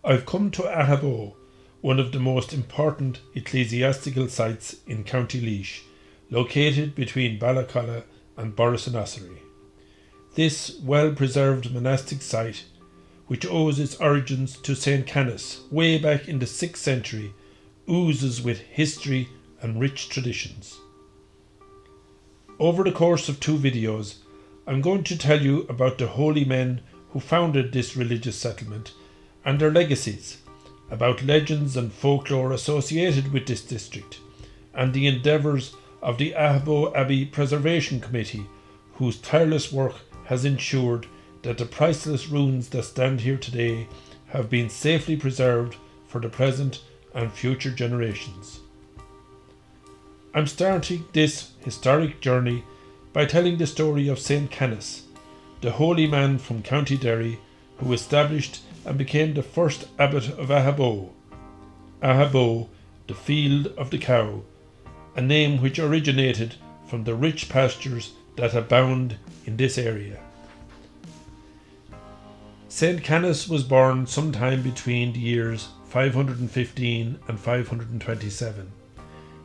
I've come to Aghaboe, one of the most important ecclesiastical sites in County Laois, located between Ballacalla and Borris-in-Ossory. This well-preserved monastic site, which owes its origins to St. Canice way back in the 6th century, oozes with history and rich traditions. Over the course of 2 videos, I'm going to tell you about the holy men who founded this religious settlement and their legacies, about legends and folklore associated with this district, and the endeavours of the Aghaboe Abbey Preservation Committee, whose tireless work has ensured that the priceless ruins that stand here today have been safely preserved for the present and future generations. I'm starting this historic journey by telling the story of St. Canice, the holy man from County Derry who established and became the first abbot of Aghaboe. Aghaboe, the field of the cow, a name which originated from the rich pastures that abound in this area. St. Canice was born sometime between the years 515 and 527.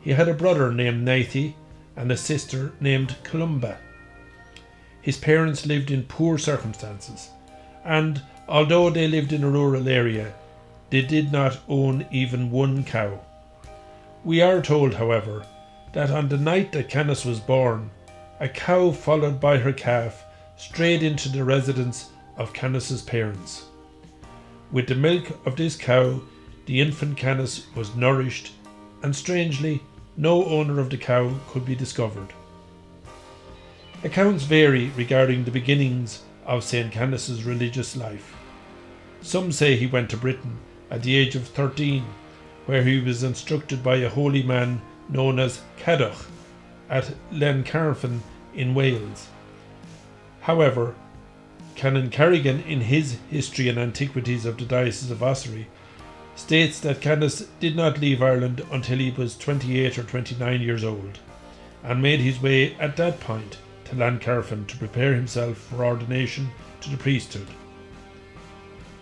He had a brother named Nathi and a sister named Columba. His parents lived in poor circumstances, and although they lived in a rural area, they did not own even one cow. We are told, however, that on the night that Canice was born, a cow followed by her calf strayed into the residence of Canice's parents. With the milk of this cow, the infant Canice was nourished, and strangely, no owner of the cow could be discovered. Accounts vary regarding the beginnings of St. Canice's religious life. Some say he went to Britain at the age of 13, where he was instructed by a holy man known as Padraig at Glencarfin in Wales. However, Canon Carrigan, in his History and Antiquities of the Diocese of Ossory, states that Canice did not leave Ireland until he was 28 or 29 years old, and made his way at that point to Glencarfin to prepare himself for ordination to the priesthood.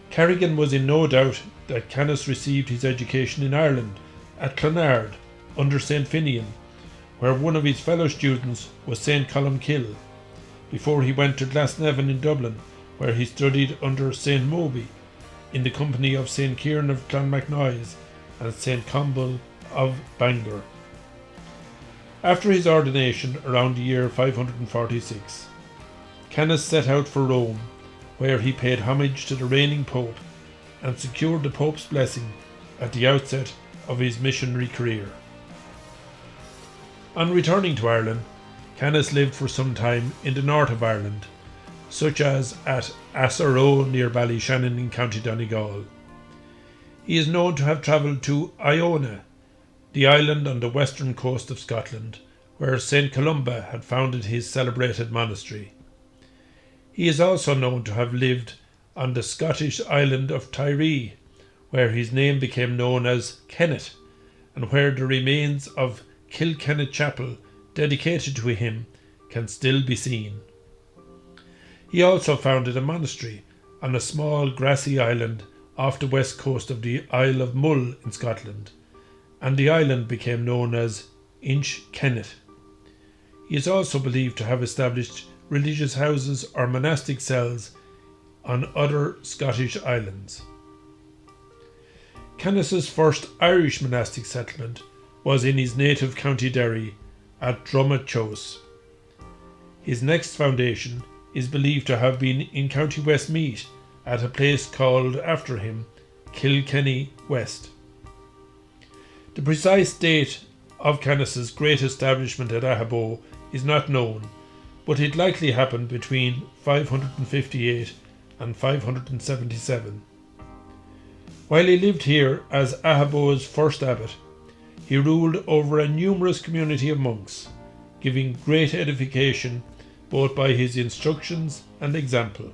Carrigan was in no doubt that Canice received his education in Ireland at Clonard under St. Finian, where one of his fellow students was St. Columkill, before he went to Glasnevin in Dublin, where he studied under St. Moby in the company of St. Kieran of Clonmacnoise and St. Comble of Bangor. After his ordination around the year 546, Canice set out for Rome, where he paid homage to the reigning pope and secured the pope's blessing at the outset of his missionary career. On returning to Ireland, Canice lived for some time in the north of Ireland, such as at Assaroe near Ballyshannon in County Donegal. He is known to have travelled to Iona, the island on the western coast of Scotland, where St. Columba had founded his celebrated monastery. He is also known to have lived on the Scottish island of Tiree, where his name became known as Kennet, and where the remains of Kilkenny Chapel dedicated to him can still be seen. He also founded a monastery on a small grassy island off the west coast of the Isle of Mull in Scotland, and the island became known as Inch Kennet. He is also believed to have established religious houses or monastic cells on other Scottish islands. Canice's first Irish monastic settlement was in his native County Derry at Drumachose. His next foundation is believed to have been in County Westmeath at a place called after him, Kilkenny West. The precise date of Canice's great establishment at Aghaboe is not known, but it likely happened between 558 and 577. While he lived here as Aghaboe's first abbot, he ruled over a numerous community of monks, giving great edification both by his instructions and example.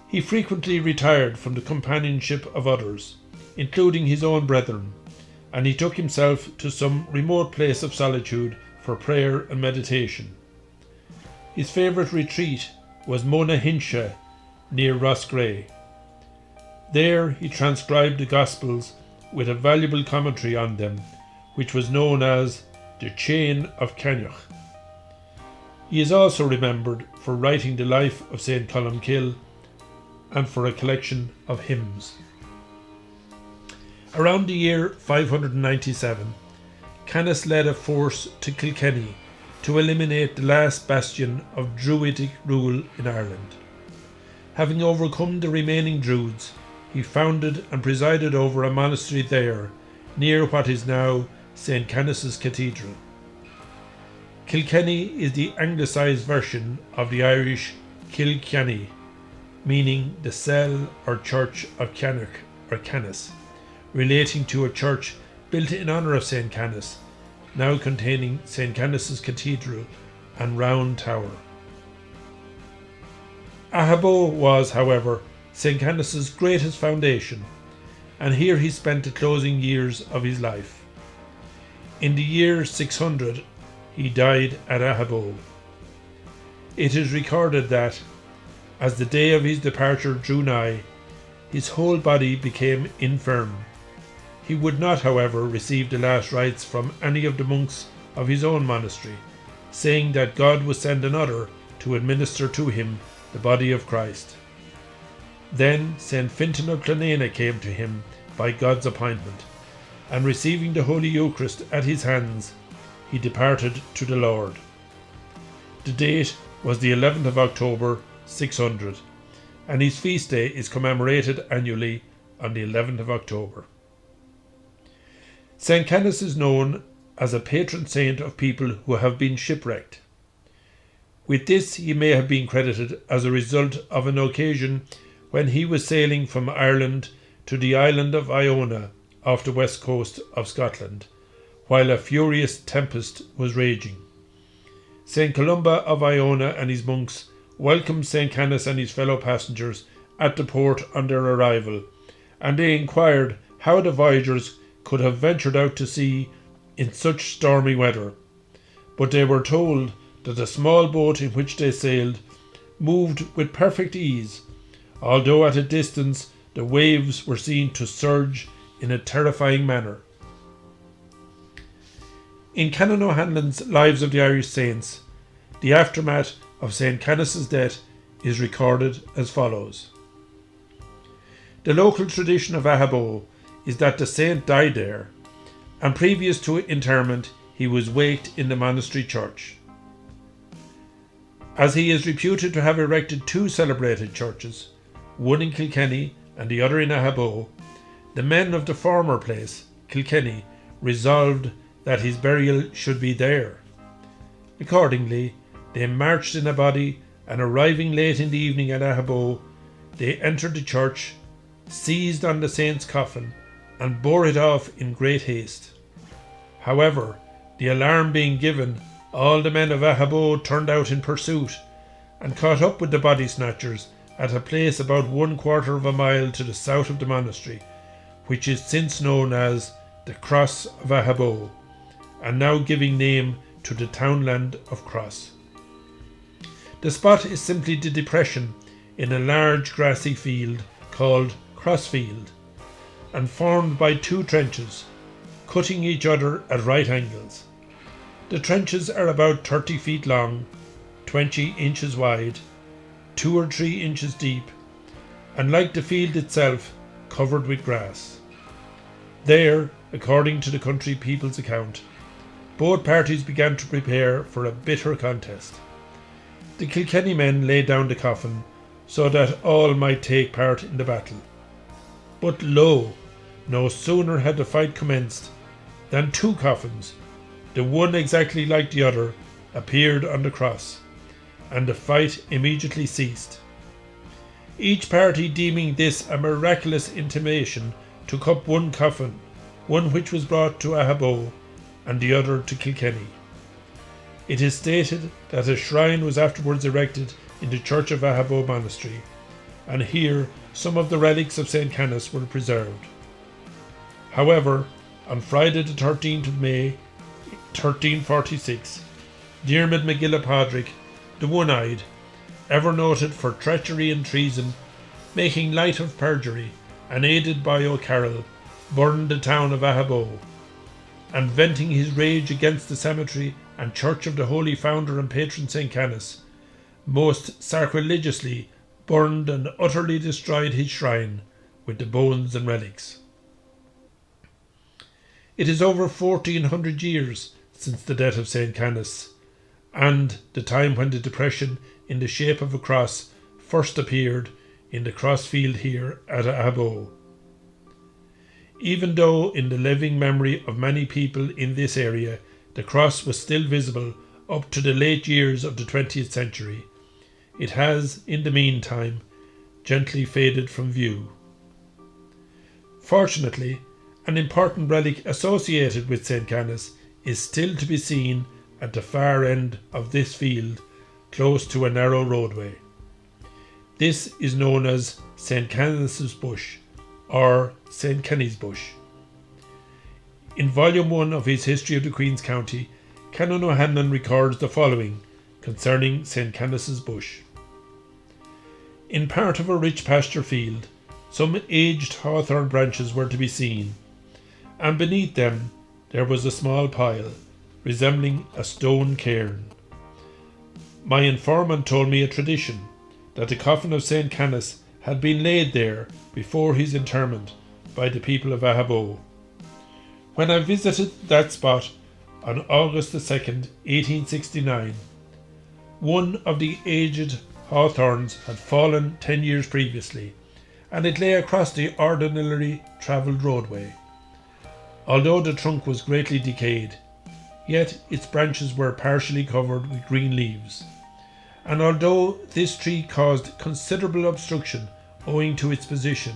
He frequently retired from the companionship of others, including his own brethren, and he took himself to some remote place of solitude for prayer and meditation. His favourite retreat was Monahinsha near Roscrea. There he transcribed the Gospels with a valuable commentary on them, which was known as the Chain of Canice. He is also remembered for writing the life of St. Columcille and for a collection of hymns. Around the year 597, Canice led a force to Kilkenny to eliminate the last bastion of Druidic rule in Ireland. Having overcome the remaining Druids, he founded and presided over a monastery there, near what is now St. Canice's Cathedral. Kilkenny is the anglicised version of the Irish Kilkenny, meaning the cell or church of Canice or Canice, relating to a church built in honour of St. Canice, now containing St. Canice's Cathedral and round tower. Aghaboe was, however, St. Canice's greatest foundation, and here he spent the closing years of his life. In the year 600, he died at Aghaboe. It is recorded that, as the day of his departure drew nigh, his whole body became infirm. He would not, however, receive the last rites from any of the monks of his own monastery, saying that God would send another to administer to him the body of Christ. Then St. Fintan of Clonena came to him by God's appointment, and receiving the Holy Eucharist at his hands, he departed to the Lord. The date was the 11th of October, 600, and his feast day is commemorated annually on the 11th of October. St. Canice is known as a patron saint of people who have been shipwrecked. With this he may have been credited as a result of an occasion when he was sailing from Ireland to the island of Iona off the west coast of Scotland, while a furious tempest was raging. St. Columba of Iona and his monks welcomed St. Canice and his fellow passengers at the port on their arrival, and they inquired how the voyagers could have ventured out to sea in such stormy weather. But they were told that the small boat in which they sailed moved with perfect ease, although at a distance the waves were seen to surge in a terrifying manner. In Canon O'Hanlon's Lives of the Irish Saints, the aftermath of St. Canice's death is recorded as follows. The local tradition of Aghaboe is that the saint died there, and previous to interment he was waked in the monastery church. As he is reputed to have erected two celebrated churches, one in Kilkenny and the other in Aghaboe, the men of the former place, Kilkenny, resolved that his burial should be there. Accordingly, they marched in a body, and arriving late in the evening at Aghaboe, they entered the church, seized on the saint's coffin, and bore it off in great haste. However, the alarm being given, all the men of Aghaboe turned out in pursuit, and caught up with the body snatchers at a place about 1/4 of a mile to the south of the monastery, which is since known as the Cross of Aghaboe, and now giving name to the townland of Cross. The spot is simply the depression in a large grassy field called Crossfield, and formed by two trenches, cutting each other at right angles. The trenches are about 30 feet long, 20 inches wide, 2 or 3 inches deep, and like the field itself, covered with grass. There, according to the country people's account, both parties began to prepare for a bitter contest. The Kilkenny men laid down the coffin so that all might take part in the battle. But lo, no sooner had the fight commenced than two coffins, the one exactly like the other, appeared on the cross, and the fight immediately ceased. Each party, deeming this a miraculous intimation, took up one coffin, one which was brought to Aghaboe and the other to Kilkenny. It is stated that a shrine was afterwards erected in the church of Aghaboe Monastery, and here some of the relics of St. Canice were preserved. However, on Friday the 13th of May, 1346, Diarmid MacGilla Padraig, the One-Eyed, ever noted for treachery and treason, making light of perjury, and aided by O'Carroll, burned the town of Aghaboe, and venting his rage against the cemetery and church of the holy founder and patron St. Canice, most sacrilegiously burned and utterly destroyed his shrine with the bones and relics. It is over 1400 years since the death of St. Canice, and the time when the depression in the shape of a cross first appeared in the cross field here at Aghaboe. Even though in the living memory of many people in this area the cross was still visible up to the late years of the 20th century, it has, in the meantime, gently faded from view. Fortunately, an important relic associated with St. Canice is still to be seen at the far end of this field, close to a narrow roadway. This is known as St. Canice's Bush, or St. Kenny's Bush. In Volume 1 of his History of the Queen's County, Canon O'Hanlon records the following concerning St. Canice's Bush. In part of a rich pasture field, some aged hawthorn branches were to be seen, and beneath them there was a small pile, resembling a stone cairn. My informant told me a tradition that the coffin of St. Canice had been laid there before his interment by the people of Aghaboe. When I visited that spot on August 2nd, 1869, one of the aged hawthorns had fallen 10 years previously, and it lay across the ordinarily travelled roadway. Although the trunk was greatly decayed, yet its branches were partially covered with green leaves, and although this tree caused considerable obstruction owing to its position,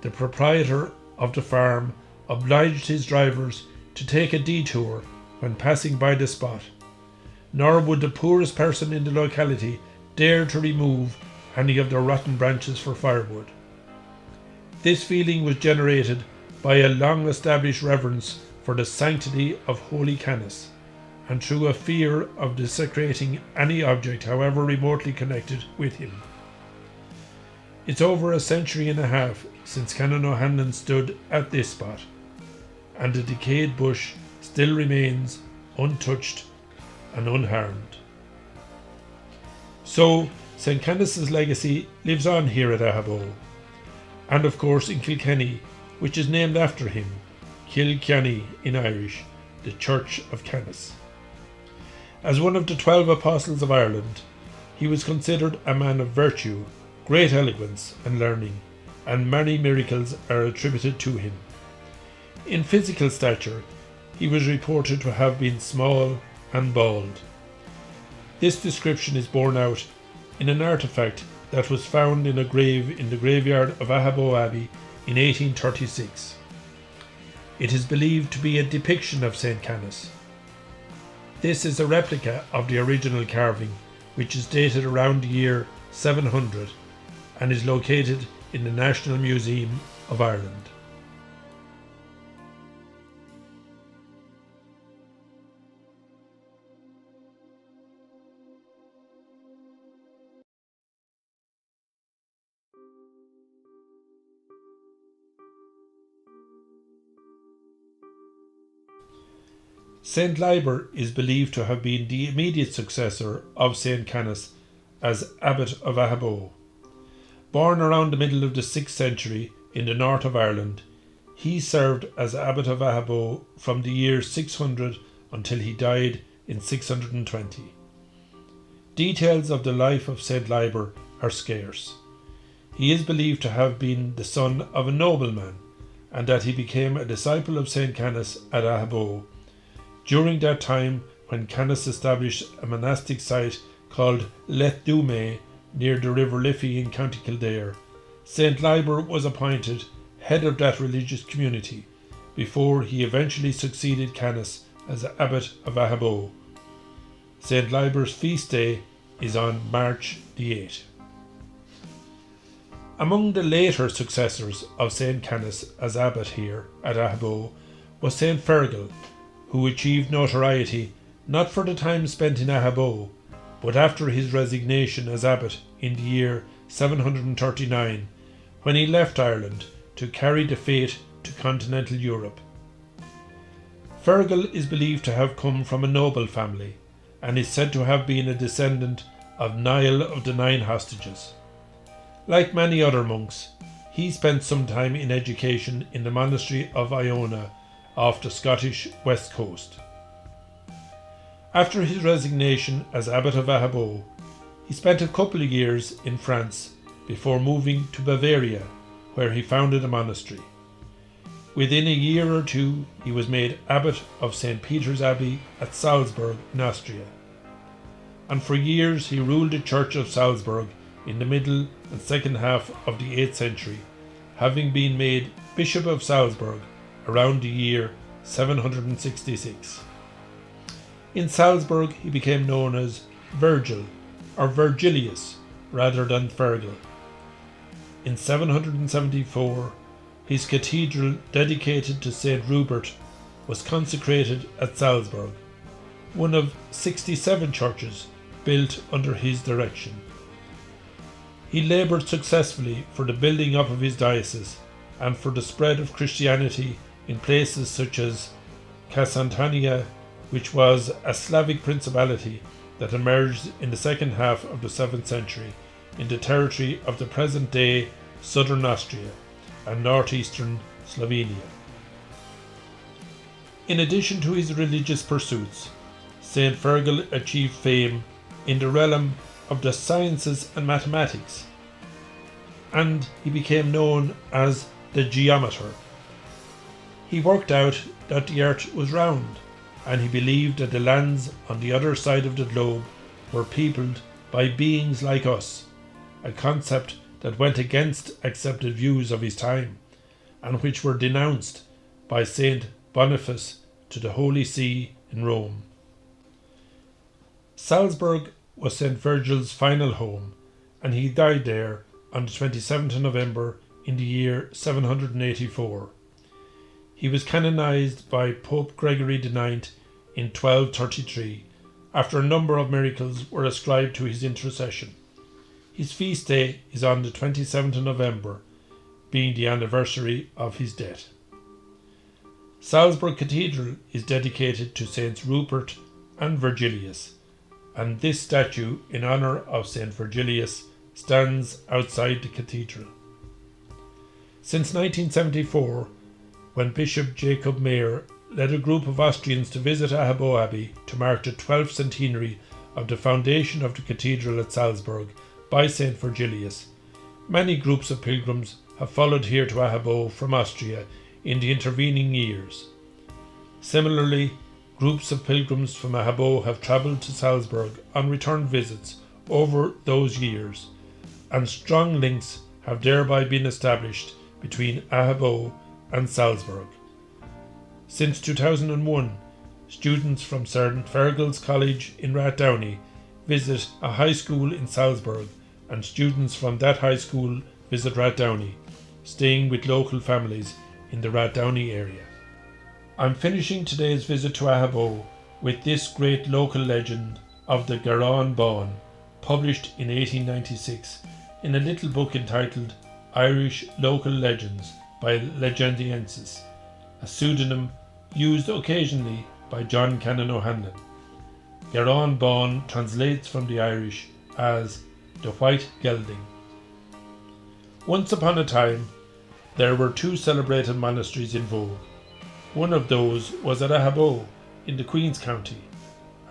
the proprietor of the farm obliged his drivers to take a detour when passing by the spot, nor would the poorest person in the locality dare to remove any of the rotten branches for firewood. This feeling was generated by a long-established reverence for the sanctity of Holy Canice, and through a fear of desecrating any object however remotely connected with him. It's over a century and a half since Canon O'Hanlon stood at this spot, and the decayed bush still remains untouched and unharmed. So, St. Canice's legacy lives on here at Aghaboe, and of course in Kilkenny, which is named after him, Kilkenny in Irish, the Church of Canice. As one of the 12 Apostles of Ireland, he was considered a man of virtue, great eloquence and learning, and many miracles are attributed to him. In physical stature, he was reported to have been small and bald. This description is borne out in an artefact that was found in a grave in the graveyard of Aghaboe Abbey in 1836. It is believed to be a depiction of St. Canice. This is a replica of the original carving, which is dated around the year 700 and is located in the National Museum of Ireland. St. Liber is believed to have been the immediate successor of St. Canice as Abbot of Aghaboe. Born around the middle of the 6th century in the north of Ireland, he served as Abbot of Aghaboe from the year 600 until he died in 620. Details of the life of St. Liber are scarce. He is believed to have been the son of a nobleman, and that he became a disciple of St. Canice at Aghaboe during that time when Canice established a monastic site called Letdume near the River Liffey in County Kildare. St. Liber was appointed head of that religious community before he eventually succeeded Canice as Abbot of Aghaboe. St. Liber's feast day is on March the 8th. Among the later successors of St. Canice as Abbot here at Aghaboe was St. Fergal, who achieved notoriety not for the time spent in Aghaboe, but after his resignation as Abbot in the year 739, when he left Ireland to carry the faith to continental Europe. Fergal is believed to have come from a noble family and is said to have been a descendant of Niall of the Nine Hostages. Like many other monks, he spent some time in education in the monastery of Iona off the Scottish west coast. After his resignation as abbot of Aghaboe, he spent a couple of years in France before moving to Bavaria, where he founded a monastery. Within a year or two, he was made abbot of St. Peter's Abbey at Salzburg in Austria. And for years he ruled the Church of Salzburg in the middle and second half of the 8th century, having been made Bishop of Salzburg around the year 766. In Salzburg he became known as Virgil or Virgilius rather than Fergal. In 774, his cathedral dedicated to St. Rupert was consecrated at Salzburg, one of 67 churches built under his direction. He laboured successfully for the building up of his diocese and for the spread of Christianity in places such as Casantania, which was a Slavic principality that emerged in the second half of the 7th century in the territory of the present-day southern Austria and northeastern Slovenia. In addition to his religious pursuits, St. Fergal achieved fame in the realm of the sciences and mathematics, and he became known as the geometer. He worked out that the earth was round, and he believed that the lands on the other side of the globe were peopled by beings like us, a concept that went against accepted views of his time, and which were denounced by Saint Boniface to the Holy See in Rome. Salzburg was St. Virgil's final home, and he died there on the 27th of November in the year 784. He was canonized by Pope Gregory IX in 1233, after a number of miracles were ascribed to his intercession. His feast day is on the 27th of November, being the anniversary of his death. Salzburg Cathedral is dedicated to Saints Rupert and Virgilius, and this statue in honour of Saint Virgilius stands outside the cathedral. Since 1974, when Bishop Jacob Mayer led a group of Austrians to visit Aghaboe Abbey to mark the 12th centenary of the foundation of the cathedral at Salzburg by Saint Virgilius, many groups of pilgrims have followed here to Aghaboe from Austria in the intervening years. Similarly, groups of pilgrims from Aghaboe have travelled to Salzburg on return visits over those years, and strong links have thereby been established between Aghaboe and Salzburg. Since 2001, students from St. Fergal's College in Rathdowney visit a high school in Salzburg, and students from that high school visit Rathdowney, staying with local families in the Rathdowney area. I'm finishing today's visit to Aghaboe with this great local legend of the Garan Bán, published in 1896 in a little book entitled Irish Local Legends by Legendiensis, a pseudonym used occasionally by John Canon O'Hanlon. Garan Bán translates from the Irish as the White Gelding. Once upon a time, there were two celebrated monasteries in vogue. One of those was at Aghaboe in the Queen's County,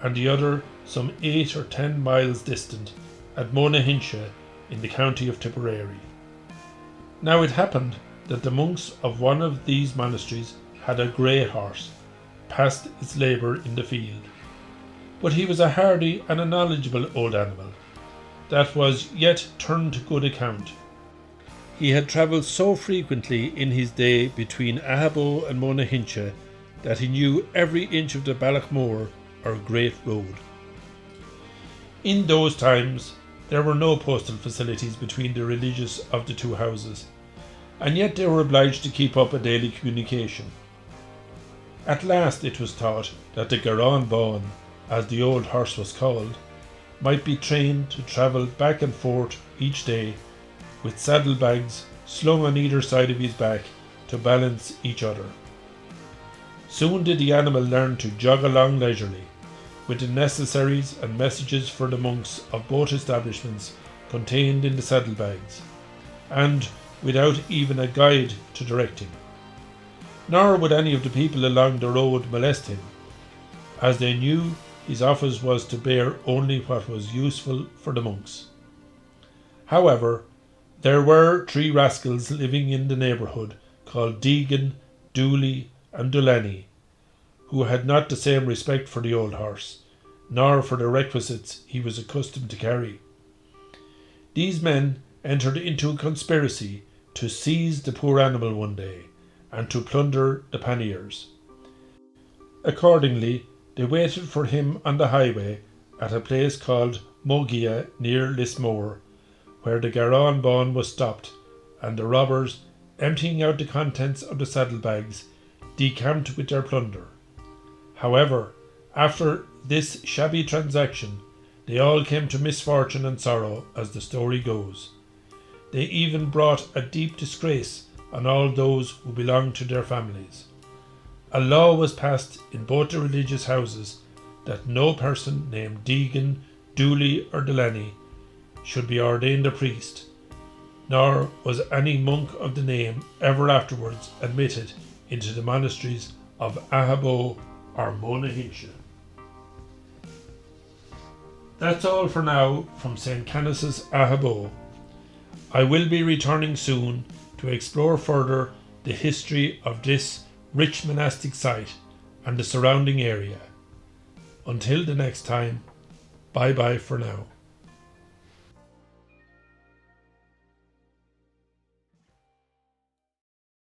and the other some 8 or 10 miles distant at Monastic in the county of Tipperary. Now it happened that the monks of one of these monasteries had a grey horse, past its labour in the field. But he was a hardy and a knowledgeable old animal, that was yet turned to good account. He had travelled so frequently in his day between Aghaboe and Monastic that he knew every inch of the Ballachmore, or Great Road. In those times, there were no postal facilities between the religious of the two houses, and yet they were obliged to keep up a daily communication. At last it was thought that the Garan Bán, as the old horse was called, might be trained to travel back and forth each day with saddlebags slung on either side of his back to balance each other. Soon did the animal learn to jog along leisurely, with the necessaries and messages for the monks of both establishments contained in the saddlebags, and without even a guide to direct him. Nor would any of the people along the road molest him, as they knew his office was to bear only what was useful for the monks. However, there were 3 rascals living in the neighbourhood called Deegan, Dooley and Delaney, who had not the same respect for the old horse, nor for the requisites he was accustomed to carry. These men entered into a conspiracy to seize the poor animal one day, and to plunder the panniers. Accordingly, they waited for him on the highway at a place called Mogia near Lismore, where the Garon Bawn was stopped, and the robbers, emptying out the contents of the saddlebags, decamped with their plunder. However, after this shabby transaction, they all came to misfortune and sorrow, as the story goes. They even brought a deep disgrace on all those who belonged to their families. A law was passed in both the religious houses that no person named Deegan, Dooley or Delaney should be ordained a priest, nor was any monk of the name ever afterwards admitted into the monasteries of Aghaboe or Monastic. That's all for now from St. Canice's Aghaboe. I will be returning soon to explore further the history of this rich monastic site and the surrounding area. Until the next time, bye bye for now.